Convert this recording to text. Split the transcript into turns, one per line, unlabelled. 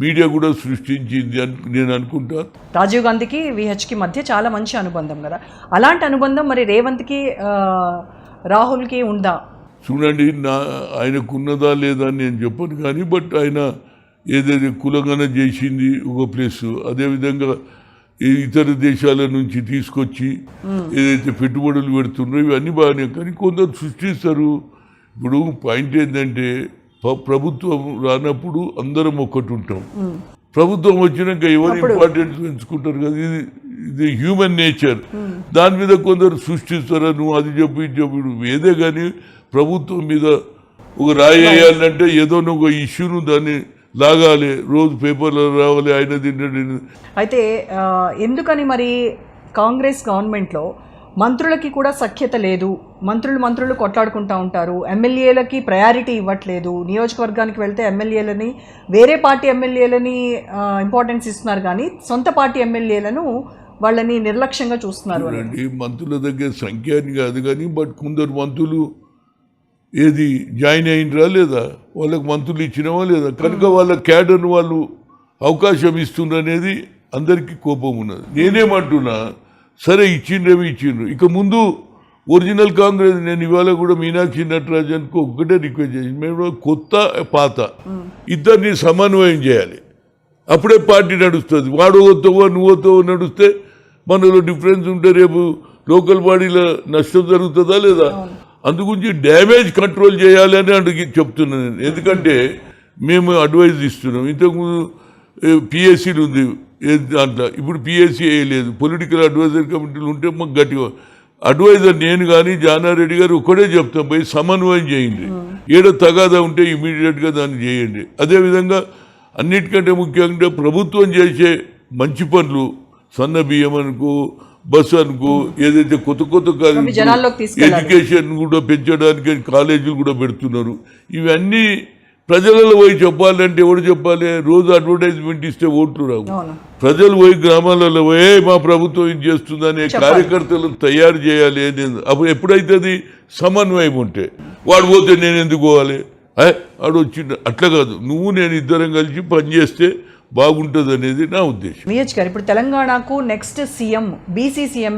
Media కూడా సృష్టించింది అని నేను అనుకుంటాను.
రాజీవ్ గాంధీకి విహెచ్కి మధ్య చాలా మంచి అనుబంధం కదా, అలాంటి అనుబంధం మరి రేవంత్కి రాహుల్కి ఉందా?
చూడండి, ఆయనకున్నదా లేదా అని నేను చెప్పను కానీ, బట్ ఆయన ఏదైతే కులంగానే చేసింది ఒక ప్లేస్, అదేవిధంగా ఇతర దేశాల నుంచి తీసుకొచ్చి ఏదైతే పెట్టుబడులు పెడుతున్నారో ఇవన్నీ బాగానే, కానీ కొందరు సృష్టిస్తారు. ఇప్పుడు పాయింట్ ఏంటంటే ప్రభుత్వం రానప్పుడు అందరం ఒక్కటి ఉంటాం, ప్రభుత్వం వచ్చినాక ఎవరు ఇంపార్టెన్స్ పెంచుకుంటారు కదా, ఇది హ్యూమన్ నేచర్. దాని మీద కొందరు సృష్టిస్తారా, నువ్వు అది చెప్పి ఇది చెప్పి ఏదే, కానీ ప్రభుత్వం మీద ఒక రాయి వేయాలంటే ఏదో ఒక ఇష్యూను దాన్ని లాగాలి, రోజు పేపర్లో రావాలి, ఆయన తింటాడు.
అయితే ఎందుకని మరి కాంగ్రెస్ గవర్నమెంట్లో మంత్రులకి కూడా సఖ్యత లేదు, మంత్రులు కొట్లాడుకుంటూ ఉంటారు, ఎమ్మెల్యేలకి ప్రయారిటీ ఇవ్వట్లేదు, నియోజకవర్గానికి వెళ్తే ఎమ్మెల్యేలని వేరే పార్టీ ఎమ్మెల్యేలని ఇంపార్టెన్స్ ఇస్తున్నారు కానీ సొంత పార్టీ ఎమ్మెల్యేలను వాళ్ళని నిర్లక్ష్యంగా చూస్తున్నారు
అండి. మంత్రుల దగ్గర సంఖ్య అని కాదు కానీ, బట్ కొందరు మంత్రులు ఏది జాయిన్ అయినరా లేదా, వాళ్ళకి మంత్రులు ఇచ్చినవా లేదా, కనుక వాళ్ళ క్యాడర్ను వాళ్ళు అవకాశం ఇస్తుండ్రనేది అందరికీ కోపం ఉన్నది. నేనేమంటున్నా, సరే ఇచ్చిండ్రు, ఇక ముందు ఒరిజినల్ కాంగ్రెస్, నేను ఇవాళ కూడా మీనాక్షి నటరాజన్కు ఒక్కటే రిక్వెస్ట్ చేసి, మేము కొత్త పాత ఇద్దరిని సమన్వయం చేయాలి, అప్పుడే పార్టీ నడుస్తుంది. వాడు వస్తావో నువ్వుతో నడిస్తే మనలో డిఫరెన్స్ ఉంటే రేపు లోకల్ బాడీలో నష్టం జరుగుతుందా లేదా, అందుగురించి డ్యామేజ్ కంట్రోల్ చేయాలి అని చెప్తున్నాను నేను. ఎందుకంటే మేము అడ్వైజ్ ఇస్తున్నాం, ఇంతకుముందు పిఎస్సీలు ఉంది దాంట్లో, ఇప్పుడు పిఎస్సీ వేయలేదు, పొలిటికల్ అడ్వైజర్ కమిటీలు ఉంటే మాకు గట్టిగా అడ్వైజర్ నేను కానీ జానారెడ్డి గారు ఒక్కడే చెప్తాం, పోయి సమన్వయం చేయండి, ఏడో తగాదా ఉంటే ఇమీడియట్గా దాన్ని చేయండి. అదేవిధంగా అన్నిటికంటే ముఖ్యంగా ప్రభుత్వం చేసే మంచి పనులు, సన్న బియ్యం అనుకో, బస్సు అనుకో, ఏదైతే కొత్త ఎడ్యుకేషన్ కూడా పెంచడానికి కాలేజీలు కూడా పెడుతున్నారు, ఇవన్నీ ప్రజలలో పోయి చెప్పాలంటే ఎవరు చెప్పాలి, రోజు అడ్వర్టైజ్మెంట్ ఇస్తే ఓట్లు రావు. ప్రజలు పోయి గ్రామాలలో పోయి మా ప్రభుత్వం ఇది చేస్తుందనే కార్యకర్తలను తయారు చేయాలి అనేది. అప్పుడు ఎప్పుడైతుంది సమన్వయం ఉంటే, వాడు పోతే నేను ఎందుకు పోవాలి, వాడు వచ్చిండు, అట్లా కాదు, నువ్వు నేను ఇద్దరం కలిసి పనిచేస్తే బాగుంటుంది అనేది నా ఉద్దేశం.
విహెచ్ గారు, ఇప్పుడు తెలంగాణకు నెక్స్ట్ సీఎం బీసీ సీఎం